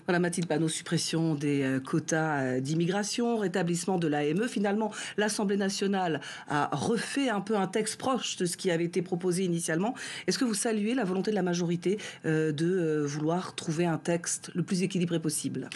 Voilà, Mathilde Panot, suppression des quotas d'immigration, rétablissement de l'AME. Finalement, l'Assemblée nationale a refait un peu un texte proche de ce qui avait été proposé initialement. Est-ce que vous saluez la volonté de la majorité de vouloir trouver un texte le plus équilibré possible ?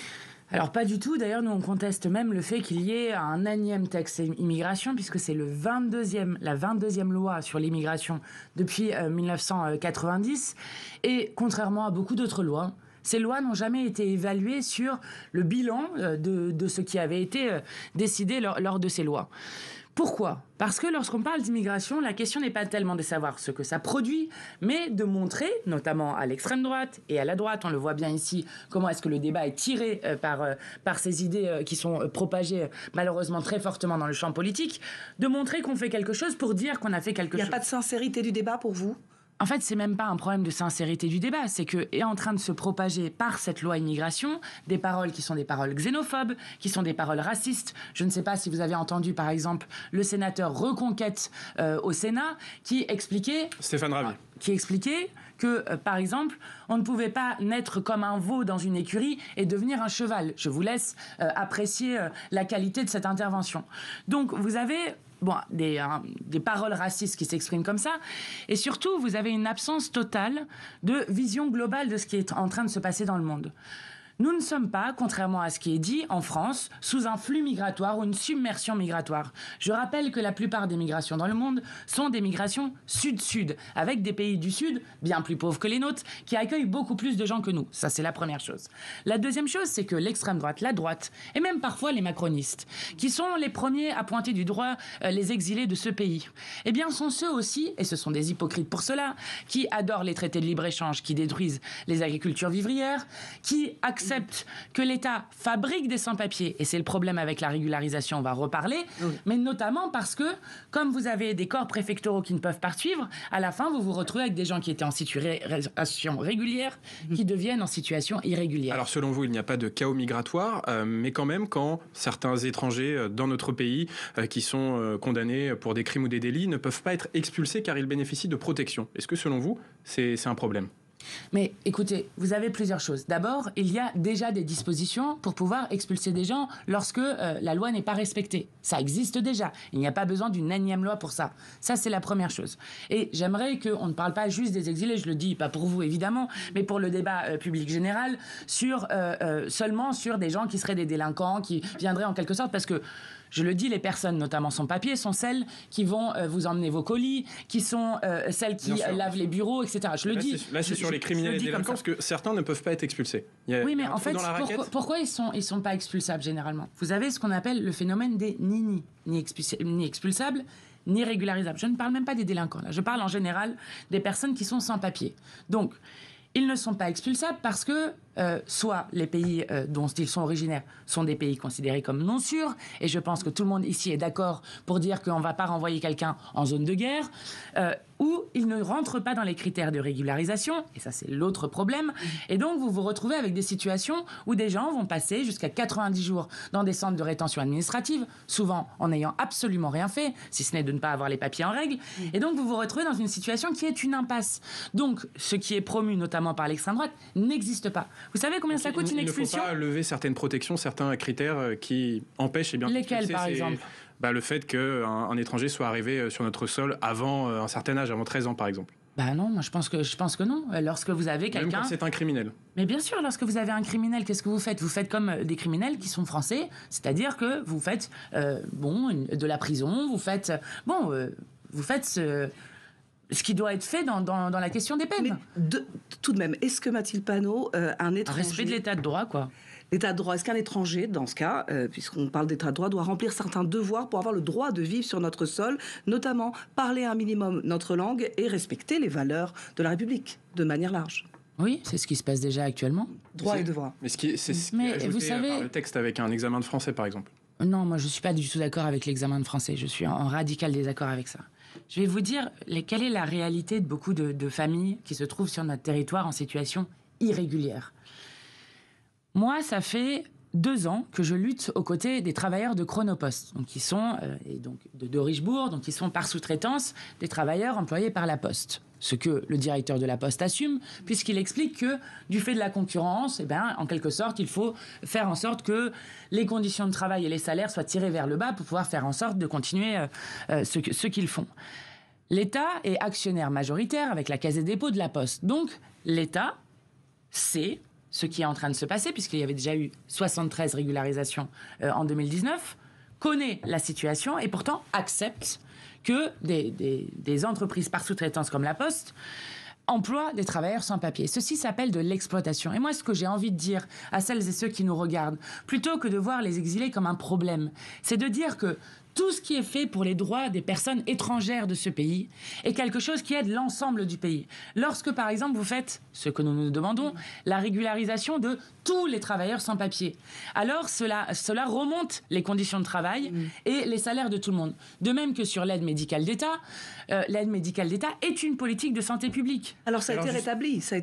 Alors pas du tout, d'ailleurs nous on conteste même le fait qu'il y ait un énième texte immigration puisque c'est la 22e loi sur l'immigration depuis 1990 et contrairement à beaucoup d'autres lois, ces lois n'ont jamais été évaluées sur le bilan de ce qui avait été décidé lors de ces lois. Pourquoi ? Parce que lorsqu'on parle d'immigration, la question n'est pas tellement de savoir ce que ça produit, mais de montrer, notamment à l'extrême droite et à la droite, on le voit bien ici, comment est-ce que le débat est tiré par ces idées qui sont propagées malheureusement très fortement dans le champ politique, de montrer qu'on fait quelque chose pour dire qu'on a fait quelque chose. Il n'y a pas de sincérité du débat pour vous ? En fait, c'est même pas un problème de sincérité du débat, c'est que est en train de se propager par cette loi immigration des paroles qui sont des paroles xénophobes, qui sont des paroles racistes. Je ne sais pas si vous avez entendu, par exemple, le sénateur Reconquête au Sénat qui expliquait... Stéphane Ravier. Qui expliquait que, par exemple, on ne pouvait pas naître comme un veau dans une écurie et devenir un cheval. Je vous laisse apprécier la qualité de cette intervention. Donc, vous avez... des paroles racistes qui s'expriment comme ça. Et surtout, vous avez une absence totale de vision globale de ce qui est en train de se passer dans le monde. Nous ne sommes pas, contrairement à ce qui est dit en France, sous un flux migratoire ou une submersion migratoire. Je rappelle que la plupart des migrations dans le monde sont des migrations sud-sud, avec des pays du sud, bien plus pauvres que les nôtres, qui accueillent beaucoup plus de gens que nous. Ça, c'est la première chose. La deuxième chose, c'est que l'extrême droite, la droite, et même parfois les macronistes, qui sont les premiers à pointer du doigt les exilés de ce pays, eh bien, sont ceux aussi, et ce sont des hypocrites pour cela, qui adorent les traités de libre-échange, qui détruisent les agricultures vivrières, qui acceptent que l'État fabrique des sans-papiers, et c'est le problème avec la régularisation, on va reparler, oui. Mais notamment parce que, comme vous avez des corps préfectoraux qui ne peuvent pas suivre, à la fin, vous vous retrouvez avec des gens qui étaient en situation régulière, qui deviennent en situation irrégulière. Alors, selon vous, il n'y a pas de chaos migratoire, mais quand même, quand certains étrangers dans notre pays, qui sont condamnés pour des crimes ou des délits, ne peuvent pas être expulsés car ils bénéficient de protection. Est-ce que, selon vous, c'est un problème ? Mais écoutez, vous avez plusieurs choses. D'abord, il y a déjà des dispositions pour pouvoir expulser des gens lorsque la loi n'est pas respectée. Ça existe déjà. Il n'y a pas besoin d'une énième loi pour ça. Ça, c'est la première chose. Et j'aimerais qu'on ne parle pas juste des exilés, je le dis pas pour vous évidemment, mais pour le débat public général, seulement sur des gens qui seraient des délinquants, qui viendraient en quelque sorte, parce que je le dis, les personnes, notamment sans papier, sont celles qui vont vous emmener vos colis, qui sont celles qui lavent les bureaux, etc. Je le dis. Là, c'est sur les criminels et délinquants, parce que certains ne peuvent pas être expulsés. Oui, mais en fait, pourquoi ils sont pas expulsables généralement ? Vous avez ce qu'on appelle le phénomène des ni expulsables, ni régularisables. Je ne parle même pas des délinquants, là. Je parle en général des personnes qui sont sans papier. Donc, ils ne sont pas expulsables parce que soit les pays dont ils sont originaires sont des pays considérés comme non sûrs, et je pense que tout le monde ici est d'accord pour dire qu'on ne va pas renvoyer quelqu'un en zone de guerre, ou ils ne rentrent pas dans les critères de régularisation, et ça c'est l'autre problème, et donc vous vous retrouvez avec des situations où des gens vont passer jusqu'à 90 jours dans des centres de rétention administrative, souvent en n'ayant absolument rien fait, si ce n'est de ne pas avoir les papiers en règle, et donc vous vous retrouvez dans une situation qui est une impasse. Donc ce qui est promu notamment par l'extrême droite n'existe pas. Vous savez combien ça coûte une expulsion ? Il ne faut pas lever certaines protections, certains critères qui empêchent... Lesquels, par exemple ? Le fait qu'un étranger soit arrivé sur notre sol avant un certain âge, avant 13 ans, par exemple. Non, moi je pense que non. Lorsque vous avez quelqu'un... Même quand c'est un criminel. Mais bien sûr, lorsque vous avez un criminel, qu'est-ce que vous faites ? Vous faites comme des criminels qui sont français, c'est-à-dire que vous faites de la prison, vous faites ce qui doit être fait dans la question des peines. Mais tout de même, est-ce que Mathilde Panot, un étranger... Un respect de l'état de droit, quoi. L'état de droit, est-ce qu'un étranger, dans ce cas, puisqu'on parle d'état de droit, doit remplir certains devoirs pour avoir le droit de vivre sur notre sol, notamment parler un minimum notre langue et respecter les valeurs de la République, de manière large ? Oui, c'est ce qui se passe déjà actuellement. Droit et devoir. Mais c'est ce qui est ajouté par le texte avec un examen de français, par exemple. Non, moi je ne suis pas du tout d'accord avec l'examen de français. Je suis en radical désaccord avec ça. Je vais vous dire quelle est la réalité de beaucoup de familles qui se trouvent sur notre territoire en situation irrégulière. Moi, ça fait 2 ans que je lutte aux côtés des travailleurs de Chronopost, donc qui sont de Richebourg, donc qui sont par sous-traitance des travailleurs employés par la Poste. ce que le directeur de la Poste assume, puisqu'il explique que, du fait de la concurrence, en quelque sorte, il faut faire en sorte que les conditions de travail et les salaires soient tirés vers le bas pour pouvoir faire en sorte de continuer ce qu'ils font. L'État est actionnaire majoritaire avec la Caisse des dépôts de la Poste. Donc, l'État sait ce qui est en train de se passer, puisqu'il y avait déjà eu 73 régularisations en 2019, connaît la situation et pourtant accepte que des entreprises par sous-traitance comme la Poste emploient des travailleurs sans papier. Ceci s'appelle de l'exploitation. Et moi, ce que j'ai envie de dire à celles et ceux qui nous regardent, plutôt que de voir les exilés comme un problème, c'est de dire que tout ce qui est fait pour les droits des personnes étrangères de ce pays est quelque chose qui aide l'ensemble du pays. Lorsque, par exemple, vous faites, ce que nous nous demandons, la régularisation de tous les travailleurs sans papier, alors cela remonte les conditions de travail et les salaires de tout le monde. De même que sur l'aide médicale d'État, l'aide médicale d'État est une politique de santé publique. Alors ça a été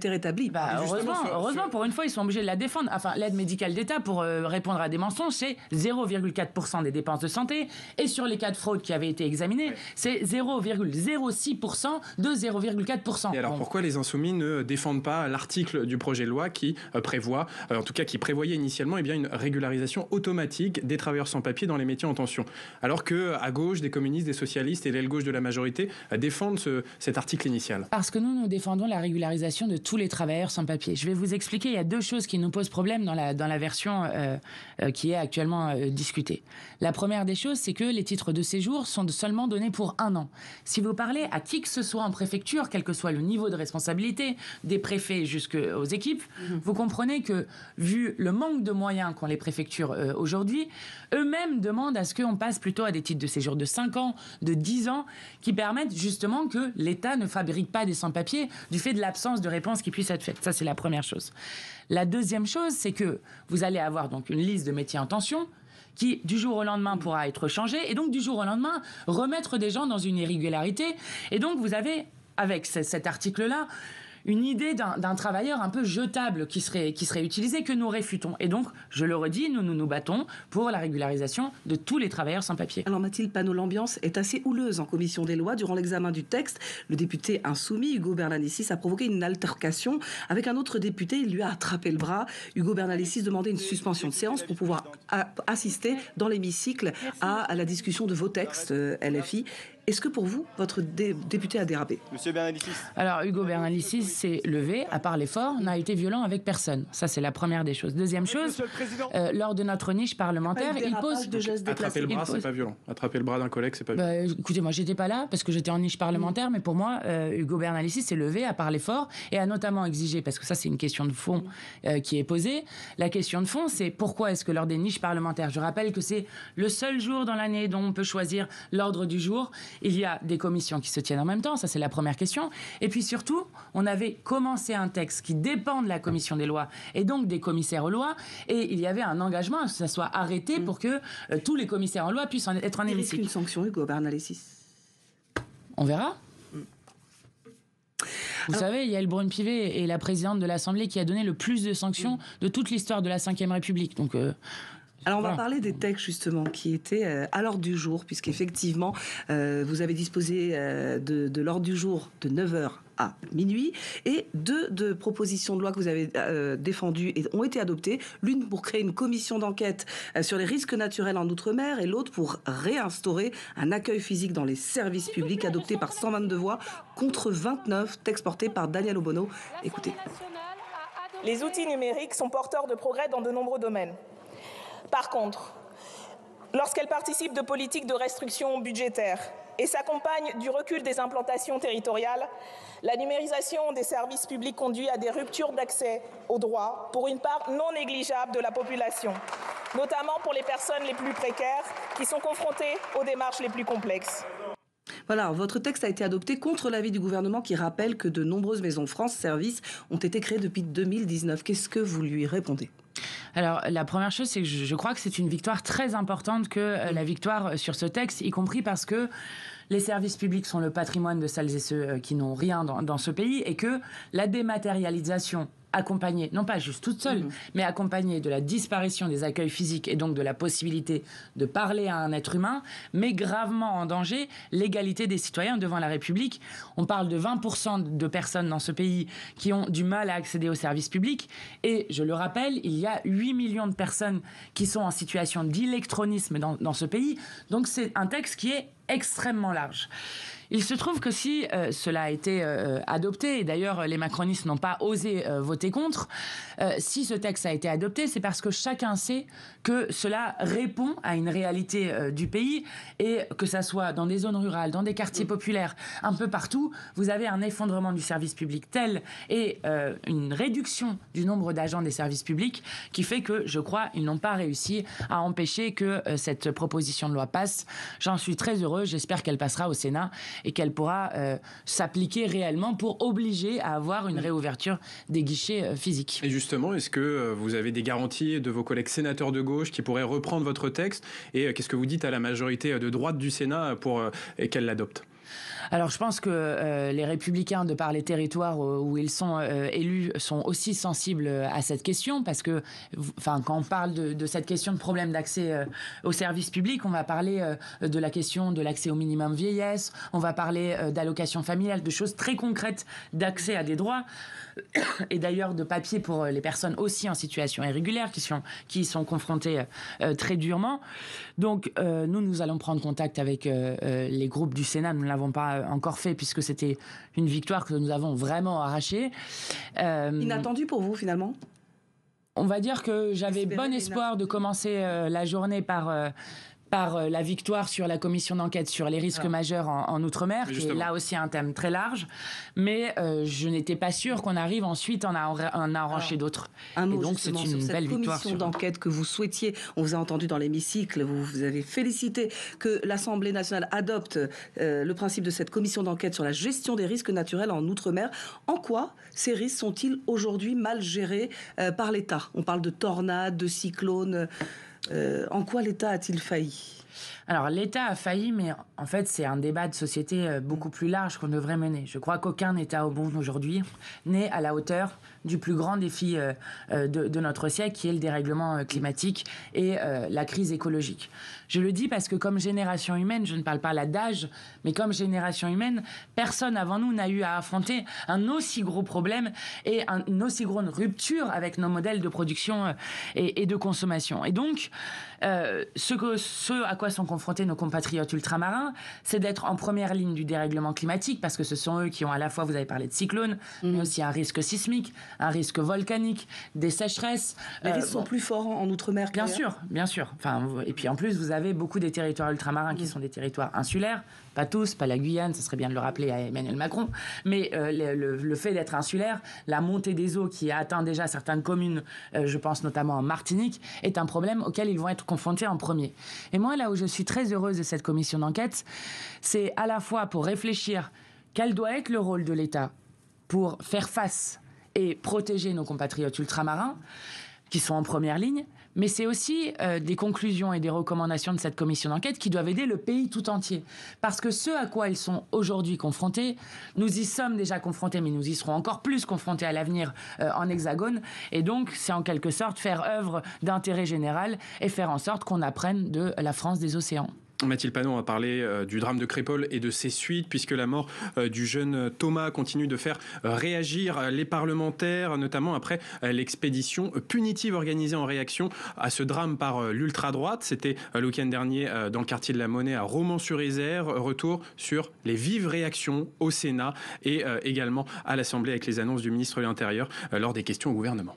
rétabli. Heureusement, pour une fois, ils sont obligés de la défendre. Enfin, l'aide médicale d'État, pour répondre à des mensonges, c'est 0,4% des dépenses de santé. Et sur les cas de fraude qui avaient été examinés, c'est 0,06% de 0,4%. Et alors pourquoi les Insoumis ne défendent pas l'article du projet de loi qui prévoit, en tout cas qui prévoyait initialement, une régularisation automatique des travailleurs sans papier dans les métiers en tension, alors que à gauche, des communistes, des socialistes et l'aile gauche de la majorité défendent cet article initial? Parce que nous défendons la régularisation de tous les travailleurs sans papier. Je vais vous expliquer, il y a deux choses qui nous posent problème dans la version qui est actuellement discutée. La première des choses, c'est que les titres de séjour sont seulement donnés pour 1 an. Si vous parlez à qui que ce soit en préfecture, quel que soit le niveau de responsabilité, des préfets jusqu'aux équipes, vous comprenez que, vu le manque de moyens qu'ont les préfectures aujourd'hui, eux-mêmes demandent à ce qu'on passe plutôt à des titres de séjour de 5 ans, de 10 ans, qui permettent justement que l'État ne fabrique pas des sans-papiers du fait de l'absence de réponse qui puisse être faite. Ça, c'est la première chose. La deuxième chose, c'est que vous allez avoir donc une liste de métiers en tension qui, du jour au lendemain, pourra être changée, et donc, du jour au lendemain, remettre des gens dans une irrégularité. Et donc, vous avez, avec cet article-là, une idée d'un travailleur un peu jetable qui serait utilisé, que nous réfutons. Et donc, je le redis, nous battons pour la régularisation de tous les travailleurs sans papier. Alors Mathilde Panot, l'ambiance est assez houleuse en commission des lois. Durant l'examen du texte, le député insoumis, Ugo Bernalicis, a provoqué une altercation avec un autre député. Il lui a attrapé le bras. Ugo Bernalicis demandait une suspension de séance pour pouvoir assister dans l'hémicycle à la discussion de vos textes LFI. Est-ce que pour vous, votre député a dérapé? Monsieur Bernalicis. Alors, Ugo Bernalicis s'est levé, à part l'effort, n'a été violent avec personne. Ça, c'est la première des choses. Deuxième chose, lors de notre niche parlementaire, il pose... Attraper le bras, c'est pas violent. Attraper le bras d'un collègue, c'est pas violent. Écoutez, moi, j'étais pas là parce que j'étais en niche parlementaire, mais pour moi, Ugo Bernalicis s'est levé, à part l'effort, et a notamment exigé, parce que ça, c'est une question de fond qui est posée. La question de fond, c'est pourquoi est-ce que lors des niches parlementaires, je rappelle que c'est le seul jour dans l'année dont on peut choisir l'ordre du jour, il y a des commissions qui se tiennent en même temps, ça c'est la première question. Et puis surtout, on avait commencé un texte qui dépend de la commission des lois et donc des commissaires aux lois, et il y avait un engagement à ce que ça soit arrêté pour que tous les commissaires aux lois puissent être en hémicycle. Une sanction, Ugo Bernalicis? On verra. Vous savez, il y a Brune Pivet et la présidente de l'Assemblée qui a donné le plus de sanctions de toute l'histoire de la Ve République. Donc... Alors on va parler des textes justement qui étaient à l'ordre du jour, puisqu'effectivement vous avez disposé de l'ordre du jour de 9h à minuit, et deux propositions de loi que vous avez défendues et ont été adoptées, l'une pour créer une commission d'enquête sur les risques naturels en Outre-mer et l'autre pour réinstaurer un accueil physique dans les services publics, adopté par 122 voix contre 29, texte porté par Daniel Obono. Écoutez. Les outils numériques sont porteurs de progrès dans de nombreux domaines. Par contre, lorsqu'elle participe de politiques de restriction budgétaire et s'accompagne du recul des implantations territoriales, la numérisation des services publics conduit à des ruptures d'accès aux droits pour une part non négligeable de la population, notamment pour les personnes les plus précaires qui sont confrontées aux démarches les plus complexes. Voilà, votre texte a été adopté contre l'avis du gouvernement qui rappelle que de nombreuses maisons France Service ont été créées depuis 2019. Qu'est-ce que vous lui répondez ? Alors, la première chose, c'est que je crois que c'est une victoire très importante que la victoire sur ce texte, y compris parce que les services publics sont le patrimoine de celles et ceux qui n'ont rien dans ce pays, et que la dématérialisation accompagnée, non pas juste toute seule, mais accompagnée de la disparition des accueils physiques et donc de la possibilité de parler à un être humain, met gravement en danger l'égalité des citoyens devant la République. On parle de 20% de personnes dans ce pays qui ont du mal à accéder aux services publics. Et je le rappelle, il y a 8 millions de personnes qui sont en situation d'électronisme dans ce pays. Donc c'est un texte qui est extrêmement large. Il se trouve que si cela a été adopté, et d'ailleurs les macronistes n'ont pas osé voter contre, si ce texte a été adopté, c'est parce que chacun sait que cela répond à une réalité du pays, et que ça soit dans des zones rurales, dans des quartiers populaires, un peu partout, vous avez un effondrement du service public tel et une réduction du nombre d'agents des services publics qui fait que, je crois, ils n'ont pas réussi à empêcher que cette proposition de loi passe. J'en suis très heureux, j'espère qu'elle passera au Sénat et qu'elle pourra s'appliquer réellement pour obliger à avoir une réouverture des guichets physiques. Et justement, est-ce que vous avez des garanties de vos collègues sénateurs de gauche qui pourraient reprendre votre texte? Et qu'est-ce que vous dites à la majorité de droite du Sénat pour qu'elle l'adopte? Alors je pense que les Républicains, de par les territoires où ils sont élus, sont aussi sensibles à cette question, parce que quand on parle de cette question de problème d'accès aux services publics, on va parler de la question de l'accès au minimum vieillesse, on va parler d'allocation familiale, de choses très concrètes d'accès à des droits, et d'ailleurs de papier pour les personnes aussi en situation irrégulière qui y sont confrontées très durement. Donc nous allons prendre contact avec les groupes du Sénat. Nous ne l'avons pas encore fait puisque c'était une victoire que nous avons vraiment arrachée. Inattendu pour vous finalement? On va dire que j'avais bon espoir de commencer la journée par la victoire sur la commission d'enquête sur les risques majeurs en Outre-mer, qui est là aussi un thème très large. Mais je n'étais pas sûre qu'on arrive ensuite en arracher d'autres. Un mot et donc c'est une sur cette belle victoire. commission d'enquête que vous souhaitiez, on vous a entendu dans l'hémicycle, vous avez félicité que l'Assemblée nationale adopte le principe de cette commission d'enquête sur la gestion des risques naturels en Outre-mer. En quoi ces risques sont-ils aujourd'hui mal gérés par l'État? On parle de tornades, de cyclones. En quoi l'État a-t-il failli? Alors l'État a failli, mais en fait c'est un débat de société beaucoup plus large qu'on devrait mener. Je crois qu'aucun État au monde aujourd'hui n'est à la hauteur du plus grand défi de notre siècle, qui est le dérèglement climatique et la crise écologique. Je le dis parce que comme génération humaine, je ne parle pas là d'âge, mais comme génération humaine, personne avant nous n'a eu à affronter un aussi gros problème et une aussi grande rupture avec nos modèles de production et de consommation. Et donc, ce à quoi sont confrontés nos compatriotes ultramarins, c'est d'être en première ligne du dérèglement climatique, parce que ce sont eux qui ont à la fois, vous avez parlé de cyclones, mais aussi un risque sismique, un risque volcanique, des sécheresses. Les risques sont plus forts en Outre-mer Bien sûr, bien sûr. Et puis en plus, vous avez beaucoup des territoires ultramarins qui sont des territoires insulaires. Pas tous, pas la Guyane, ce serait bien de le rappeler à Emmanuel Macron. Mais le fait d'être insulaire, la montée des eaux qui a atteint déjà certaines communes, je pense notamment en Martinique, est un problème auquel ils vont être confrontés en premier. Et moi, là où je suis très heureuse de cette commission d'enquête, c'est à la fois pour réfléchir quel doit être le rôle de l'État pour faire face et protéger nos compatriotes ultramarins, qui sont en première ligne, mais c'est aussi des conclusions et des recommandations de cette commission d'enquête qui doivent aider le pays tout entier. Parce que ce à quoi ils sont aujourd'hui confrontés, nous y sommes déjà confrontés, mais nous y serons encore plus confrontés à l'avenir en Hexagone. Et donc, c'est en quelque sorte faire œuvre d'intérêt général et faire en sorte qu'on apprenne de la France des océans. Mathilde Panot a parlé du drame de Crépol et de ses suites, puisque la mort du jeune Thomas continue de faire réagir les parlementaires, notamment après l'expédition punitive organisée en réaction à ce drame par l'ultra-droite. C'était le week-end dernier dans le quartier de la Monnaie à Romans-sur-Isère. Retour sur les vives réactions au Sénat et également à l'Assemblée avec les annonces du ministre de l'Intérieur lors des questions au gouvernement.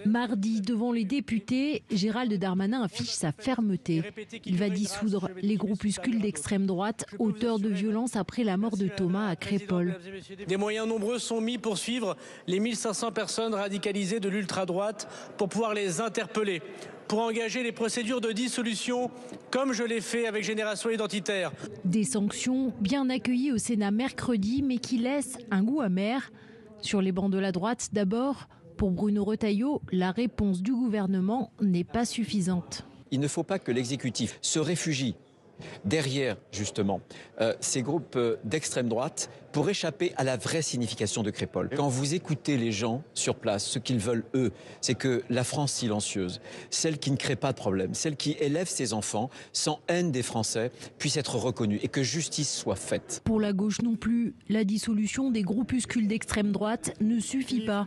Mardi, devant les députés, Gérald Darmanin affiche sa fermeté. Il va dissoudre les groupuscules d'extrême droite, auteurs de violences après la mort de Thomas à Crépol. Des moyens nombreux sont mis pour suivre les 1500 personnes radicalisées de l'ultra-droite, pour pouvoir les interpeller, pour engager les procédures de dissolution, comme je l'ai fait avec Génération Identitaire. Des sanctions bien accueillies au Sénat mercredi, mais qui laissent un goût amer. Sur les bancs de la droite, d'abord. Pour Bruno Retailleau, la réponse du gouvernement n'est pas suffisante. Il ne faut pas que l'exécutif se réfugie derrière, justement, ces groupes d'extrême droite pour échapper à la vraie signification de Crépol. Quand vous écoutez les gens sur place, ce qu'ils veulent, eux, c'est que la France silencieuse, celle qui ne crée pas de problème, celle qui élève ses enfants sans haine des Français, puisse être reconnue et que justice soit faite. Pour la gauche non plus, la dissolution des groupuscules d'extrême droite ne suffit pas.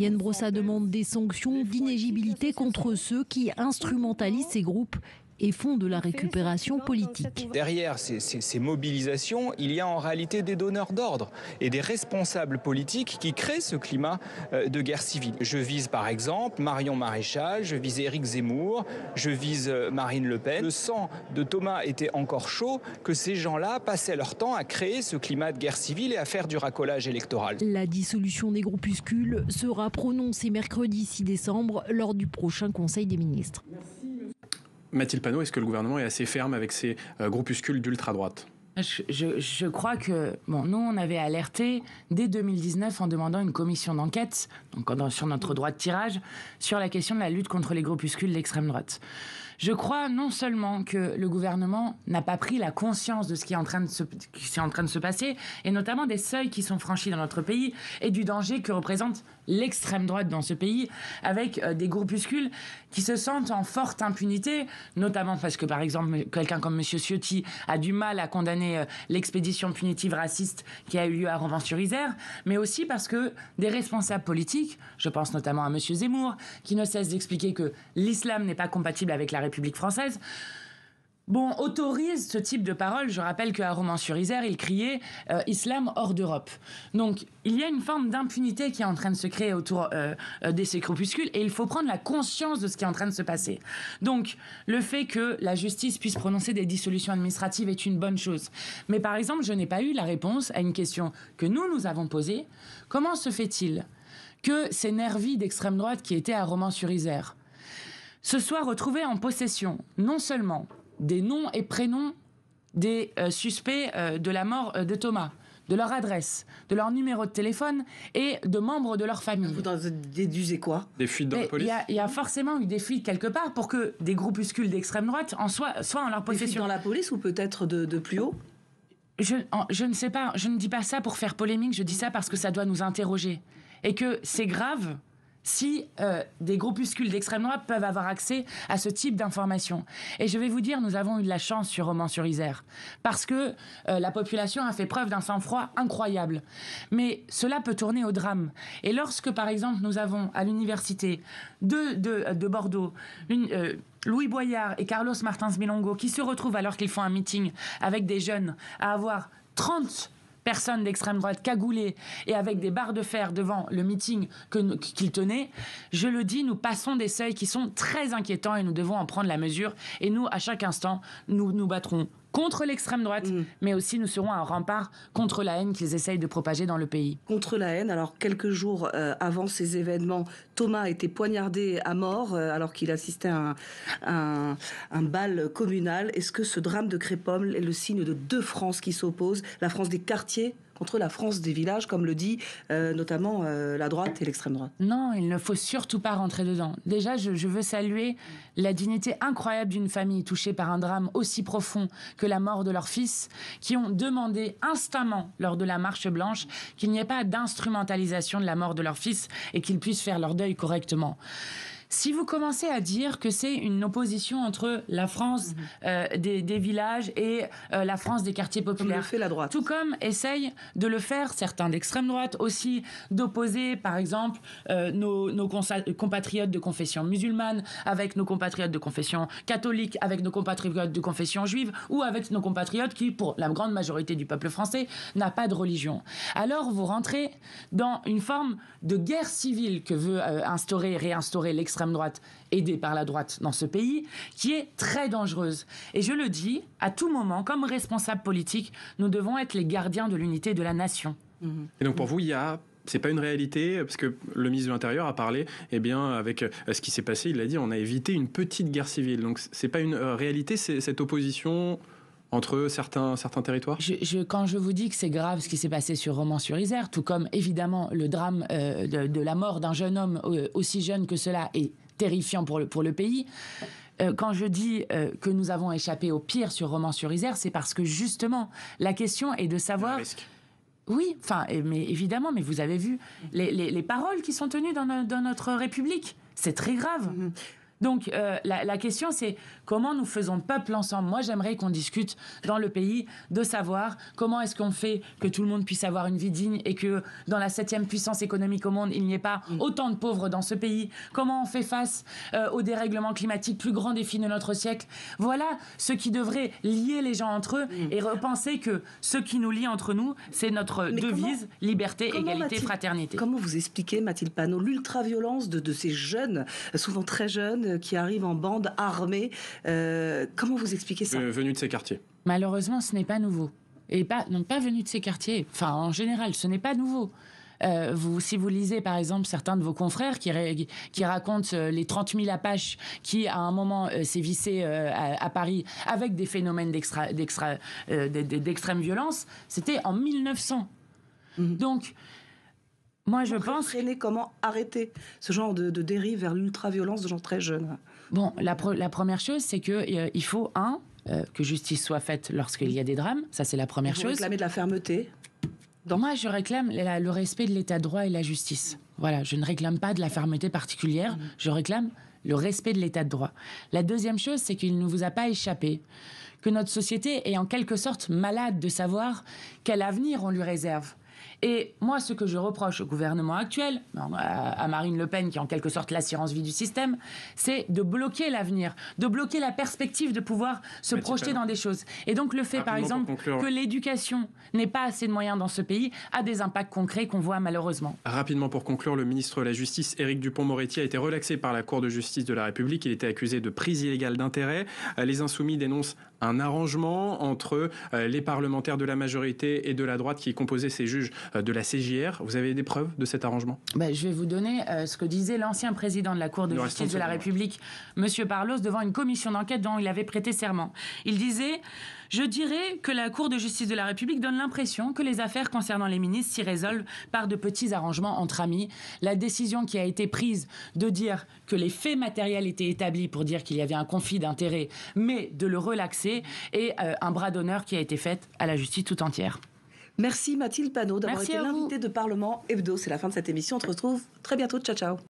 Yann Brossa demande des sanctions d'inéligibilité contre ceux qui instrumentalisent ces groupes et font de la récupération politique. Derrière ces mobilisations, il y a en réalité des donneurs d'ordre et des responsables politiques qui créent ce climat de guerre civile. Je vise par exemple Marion Maréchal, je vise Éric Zemmour, je vise Marine Le Pen. Le sang de Thomas était encore chaud que ces gens-là passaient leur temps à créer ce climat de guerre civile et à faire du racolage électoral. La dissolution des groupuscules sera prononcée mercredi 6 décembre lors du prochain Conseil des ministres. Mathilde Panot, est-ce que le gouvernement est assez ferme avec ces groupuscules d'ultra-droite ? Je crois que, nous, on avait alerté dès 2019 en demandant une commission d'enquête, donc sur notre droit de tirage, sur la question de la lutte contre les groupuscules d'extrême droite. Je crois non seulement que le gouvernement n'a pas pris la conscience de ce qui est en train de se passer, et notamment des seuils qui sont franchis dans notre pays, et du danger que représente l'extrême droite dans ce pays, avec des groupuscules qui se sentent en forte impunité, notamment parce que, par exemple, quelqu'un comme M. Ciotti a du mal à condamner l'expédition punitive raciste qui a eu lieu à Romans-sur-Isère, mais aussi parce que des responsables politiques, je pense notamment à M. Zemmour, qui ne cesse d'expliquer que l'islam n'est pas compatible avec la République française, autorise ce type de parole. Je rappelle qu'à Romans-sur-Isère, il criait islam hors d'Europe. Donc, il y a une forme d'impunité qui est en train de se créer autour de ces groupuscules et il faut prendre la conscience de ce qui est en train de se passer. Donc, le fait que la justice puisse prononcer des dissolutions administratives est une bonne chose. Mais par exemple, je n'ai pas eu la réponse à une question que nous avons posée. Comment se fait-il que ces nervis d'extrême droite qui étaient à Romans-sur-Isère se soient retrouvés en possession non seulement des noms et prénoms des suspects de la mort de Thomas, de leur adresse, de leur numéro de téléphone et de membres de leur famille. Vous déduisez quoi? Des fuites dans la police? Il y a forcément eu des fuites quelque part pour que des groupuscules d'extrême droite soient en leur possession. Des fuites dans la police ou peut-être de plus haut? Je ne sais pas, je ne dis pas ça pour faire polémique, je dis ça parce que ça doit nous interroger. Et que c'est grave si des groupuscules d'extrême droite peuvent avoir accès à ce type d'informations. Et je vais vous dire, nous avons eu de la chance sur Romans-sur-Isère, parce que la population a fait preuve d'un sang-froid incroyable. Mais cela peut tourner au drame. Et lorsque, par exemple, nous avons à l'université de Bordeaux, Louis Boyard et Carlos Martins Milongo, qui se retrouvent alors qu'ils font un meeting avec des jeunes à avoir 30 personnes d'extrême droite cagoulées et avec des barres de fer devant le meeting qu'ils tenaient, je le dis, nous passons des seuils qui sont très inquiétants et nous devons en prendre la mesure. Et nous, à chaque instant, nous nous battrons contre l'extrême droite, mais aussi nous serons un rempart contre la haine qu'ils essayent de propager dans le pays. Contre la haine, alors quelques jours avant ces événements, Thomas a été poignardé à mort alors qu'il assistait à un bal communal. Est-ce que ce drame de Crépol est le signe de deux France qui s'opposent, la France des quartiers contre la France des villages, comme le dit notamment la droite et l'extrême droite? Non, il ne faut surtout pas rentrer dedans. Déjà, je veux saluer la dignité incroyable d'une famille touchée par un drame aussi profond que la mort de leur fils, qui ont demandé instamment, lors de la marche blanche, qu'il n'y ait pas d'instrumentalisation de la mort de leur fils et qu'ils puissent faire leur deuil correctement. Si vous commencez à dire que c'est une opposition entre la France des villages et la France des quartiers populaires, comme le fait la droite, tout comme essayent de le faire certains d'extrême droite aussi, d'opposer par exemple nos compatriotes de confession musulmane avec nos compatriotes de confession catholique, avec nos compatriotes de confession juive ou avec nos compatriotes qui, pour la grande majorité du peuple français, n'a pas de religion. Alors vous rentrez dans une forme de guerre civile que veut réinstaurer l'extrême droite, aidée par la droite dans ce pays, qui est très dangereuse. Et je le dis, à tout moment, comme responsables politiques, nous devons être les gardiens de l'unité de la nation. Et donc pour vous, c'est pas une réalité, parce que le ministre de l'Intérieur a parlé, avec ce qui s'est passé, il a dit, on a évité une petite guerre civile. Donc c'est pas une réalité, cette opposition entre certains territoires? Quand je vous dis que c'est grave ce qui s'est passé sur Romans-sur-Isère, tout comme évidemment le drame de la mort d'un jeune homme aussi jeune que cela est terrifiant pour le pays, quand je dis que nous avons échappé au pire sur Romans-sur-Isère, c'est parce que justement, la question est de savoir... Oui, mais évidemment, mais vous avez vu les paroles qui sont tenues dans notre République. C'est très grave. Donc, la question, c'est comment nous faisons peuple ensemble. Moi, j'aimerais qu'on discute dans le pays de savoir comment est-ce qu'on fait que tout le monde puisse avoir une vie digne et que dans la 7e puissance économique au monde, il n'y ait pas autant de pauvres dans ce pays. Comment on fait face au dérèglement climatique, plus grand défi de notre siècle. Voilà ce qui devrait lier les gens entre eux et repenser que ce qui nous lie entre nous, c'est notre devise, liberté, égalité, fraternité. Comment vous expliquez, Mathilde Panot, l'ultra-violence de ces jeunes, souvent très jeunes, qui arrivent en bande armée? Comment vous expliquez ça? Venus de ces quartiers. Malheureusement, ce n'est pas nouveau. Et pas venus de ces quartiers. Enfin, en général, ce n'est pas nouveau. Si vous lisez, par exemple, certains de vos confrères qui racontent les 30 000 Apaches qui, à un moment, sévissaient à Paris avec des phénomènes d'extrême violence, c'était en 1900. Donc... Moi, je pense... Comment arrêter ce genre de dérive vers l'ultra-violence de gens très jeunes? Bon, la première chose, c'est qu'il faut, que justice soit faite lorsqu'il y a des drames. Ça, c'est la première chose. Vous réclamez de la fermeté? Moi, je réclame le respect de l'état de droit et la justice. Voilà, je ne réclame pas de la fermeté particulière. Je réclame le respect de l'état de droit. La deuxième chose, c'est qu'il ne vous a pas échappé que notre société est en quelque sorte malade de savoir quel avenir on lui réserve. Et moi, ce que je reproche au gouvernement actuel, à Marine Le Pen, qui est en quelque sorte l'assurance-vie du système, c'est de bloquer l'avenir, de bloquer la perspective de pouvoir se projeter dans des choses. Et donc le fait, par exemple, que l'éducation n'ait pas assez de moyens dans ce pays a des impacts concrets qu'on voit malheureusement. Rapidement pour conclure, le ministre de la Justice, Éric Dupond-Moretti, a été relaxé par la Cour de justice de la République. Il était accusé de prise illégale d'intérêt. Les Insoumis dénoncent un arrangement entre les parlementaires de la majorité et de la droite qui composaient ces juges de la CJR. Vous avez des preuves de cet arrangement? Je vais vous donner ce que disait l'ancien président de la Cour de justice de la République, M. Parlos, devant une commission d'enquête dont il avait prêté serment. Il disait... Je dirais que la Cour de justice de la République donne l'impression que les affaires concernant les ministres s'y résolvent par de petits arrangements entre amis. La décision qui a été prise de dire que les faits matériels étaient établis pour dire qu'il y avait un conflit d'intérêts, mais de le relaxer, est un bras d'honneur qui a été fait à la justice tout entière. Merci Mathilde Panot d'avoir été l'invitée de Parlement Hebdo. C'est la fin de cette émission. On se retrouve très bientôt. Ciao, ciao.